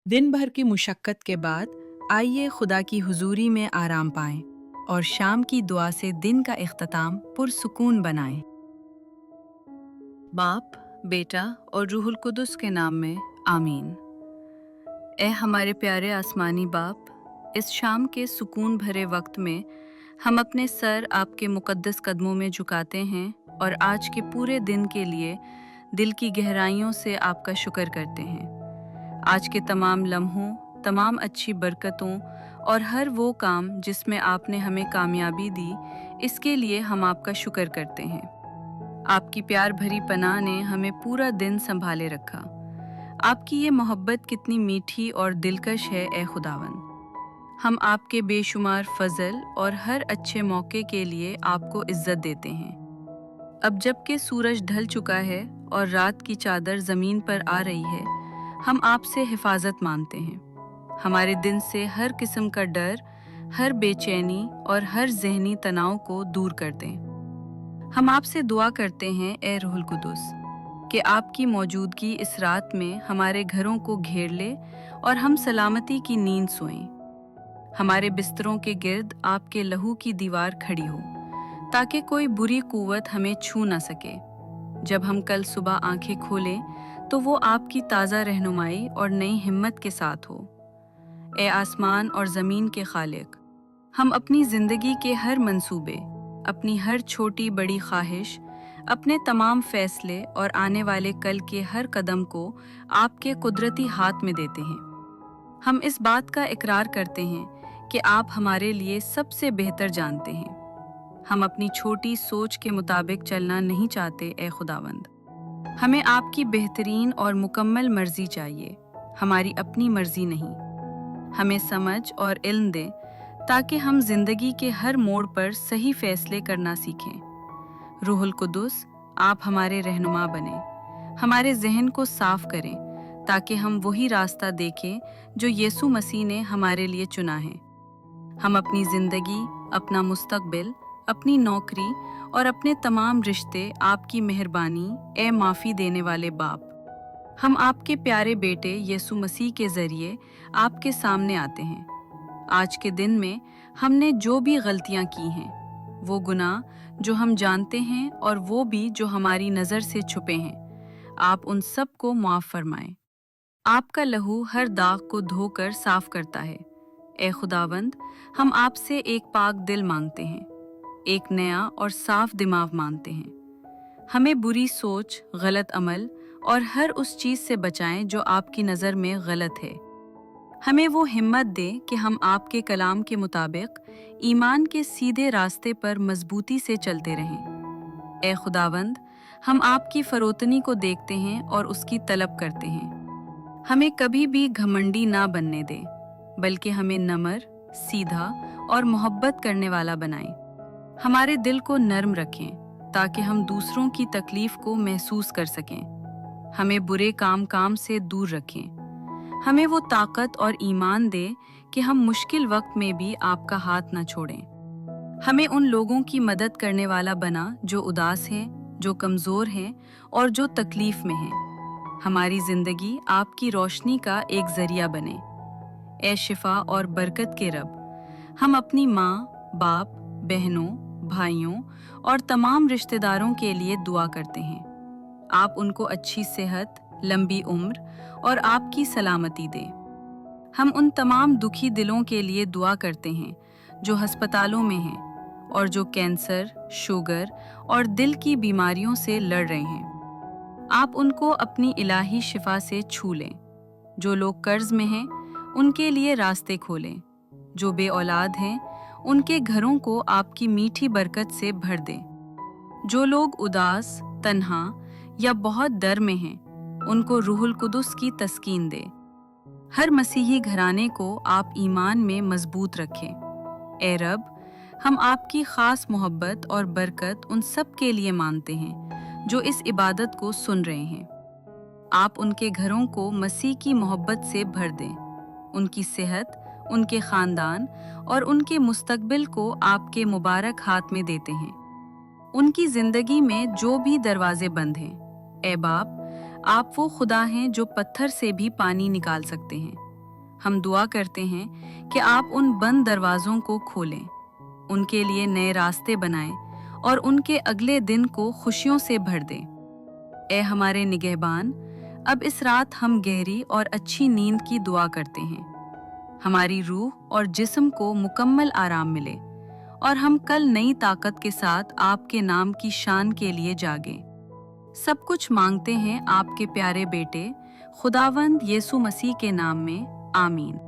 दिन भर की मुशक्क़त के बाद आइए खुदा की हुजूरी में आराम पाएं और शाम की दुआ से दिन का इख्तिताम पुरसुकून बनाएं। बाप, बेटा और रूहुल कुदस के नाम में आमीन। ए हमारे प्यारे आसमानी बाप, इस शाम के सुकून भरे वक्त में हम अपने सर आपके मुकद्दस कदमों में झुकाते हैं और आज के पूरे दिन के लिए दिल की गहराइयों से आपका शुक्र करते हैं। आज के तमाम लम्हों, तमाम अच्छी बरकतों और हर वो काम जिसमें आपने हमें कामयाबी दी, इसके लिए हम आपका शुक्र करते हैं। आपकी प्यार भरी पनाह ने हमें पूरा दिन संभाले रखा। आपकी ये मोहब्बत कितनी मीठी और दिलकश है ए खुदावन। हम आपके बेशुमार फजल और हर अच्छे मौके के लिए आपको इज्जत देते हैं। अब जबकि सूरज ढल चुका है और रात की चादर ज़मीन पर आ रही है, हम आपसे हिफाजत मांगते हैं। हमारे दिन से हर किस्म का डर, हर बेचैनी और हर जहनी तनाव को दूर कर दें। हम आपसे दुआ करते हैं ए रूहुल कुदस कि आपकी मौजूदगी इस रात में हमारे घरों को घेर ले और हम सलामती की नींद सोएं। हमारे बिस्तरों के गिर्द आपके लहू की दीवार खड़ी हो ताकि कोई बुरी कुव्वत हमें छू ना सके। जब हम कल सुबह आंखें खोलें तो वो आपकी ताज़ा रहनुमाई और नई हिम्मत के साथ हो। ए आसमान और ज़मीन के खालिक, हम अपनी ज़िंदगी के हर मंसूबे, अपनी हर छोटी बड़ी ख्वाहिश, अपने तमाम फ़ैसले और आने वाले कल के हर कदम को आपके कुदरती हाथ में देते हैं। हम इस बात का इकरार करते हैं कि आप हमारे लिए सबसे बेहतर जानते हैं। हम अपनी छोटी सोच के मुताबिक चलना नहीं चाहते ए खुदावंद। हमें आपकी बेहतरीन और मुकम्मल मर्जी चाहिए, हमारी अपनी मर्जी नहीं। हमें समझ और इल्म दें ताकि हम जिंदगी के हर मोड़ पर सही फैसले करना सीखें। रूहुल कुदस, आप हमारे रहनुमा बने, हमारे जहन को साफ करें ताकि हम वही रास्ता देखें जो यीशु मसीह ने हमारे लिए चुना है। हम अपनी जिंदगी, अपना मुस्तकबिल, अपनी नौकरी और अपने तमाम रिश्ते आपकी मेहरबानी ए माफ़ी देने वाले बाप, हम आपके प्यारे बेटे यीशु मसीह के ज़रिए आपके सामने आते हैं। आज के दिन में हमने जो भी गलतियां की हैं, वो गुनाह जो हम जानते हैं और वो भी जो हमारी नज़र से छुपे हैं, आप उन सब को माफ़ फरमाएं। आपका लहू हर दाग को धोकर साफ करता है। ए खुदावंद, हम आपसे एक पाक दिल मांगते हैं, एक नया और साफ दिमाग मांगते हैं। हमें बुरी सोच, गलत अमल और हर उस चीज़ से बचाएं जो आपकी नज़र में गलत है। हमें वो हिम्मत दे कि हम आपके कलाम के मुताबिक ईमान के सीधे रास्ते पर मजबूती से चलते रहें। ए खुदावंद, हम आपकी फरोतनी को देखते हैं और उसकी तलब करते हैं। हमें कभी भी घमंडी ना बनने दें, बल्कि हमें नम्र, सीधा और मोहब्बत करने वाला बनाएं। हमारे दिल को नर्म रखें ताकि हम दूसरों की तकलीफ को महसूस कर सकें। हमें बुरे काम से दूर रखें। हमें वो ताकत और ईमान दे कि हम मुश्किल वक्त में भी आपका हाथ न छोड़ें। हमें उन लोगों की मदद करने वाला बना जो उदास हैं, जो कमज़ोर हैं और जो तकलीफ में हैं। हमारी ज़िंदगी आपकी रोशनी का एक ज़रिया बने। ए शिफा और बरकत के रब, हम अपनी माँ, बाप, बहनों, भाइयों और तमाम रिश्तेदारों के लिए दुआ करते हैं। आप उनको अच्छी सेहत, लंबी उम्र और आपकी सलामती दें। हम उन तमाम दुखी दिलों के लिए दुआ करते हैं जो अस्पतालों में हैं और जो कैंसर, शुगर और दिल की बीमारियों से लड़ रहे हैं। आप उनको अपनी इलाही शिफा से छू लें। जो लोग कर्ज में हैं, उनके लिए रास्ते खोलें। जो बे औलाद हैं, उनके घरों को आपकी मीठी बरकत से भर दें। जो लोग उदास, तन्हा या बहुत डर में हैं, उनको रूहुल कुदस की तस्कीन दे। हर मसीही घराने को आप ईमान में मजबूत रखें। ए रब, हम आपकी खास मोहब्बत और बरकत उन सब के लिए मांगते हैं जो इस इबादत को सुन रहे हैं। आप उनके घरों को मसीह की मोहब्बत से भर दें। उनकी सेहत, उनके ख़ानदान और उनके मुस्तकबिल को आपके मुबारक हाथ में देते हैं। उनकी ज़िंदगी में जो भी दरवाजे बंद हैं, ए बाप, आप वो खुदा हैं जो पत्थर से भी पानी निकाल सकते हैं। हम दुआ करते हैं कि आप उन बंद दरवाज़ों को खोलें, उनके लिए नए रास्ते बनाएं और उनके अगले दिन को खुशियों से भर दें। ए हमारे निगहबान, अब इस रात हम गहरी और अच्छी नींद की दुआ करते हैं। हमारी रूह और जिस्म को मुकम्मल आराम मिले और हम कल नई ताकत के साथ आपके नाम की शान के लिए जागें। सब कुछ मांगते हैं आपके प्यारे बेटे खुदावंद यीशु मसीह के नाम में, आमीन।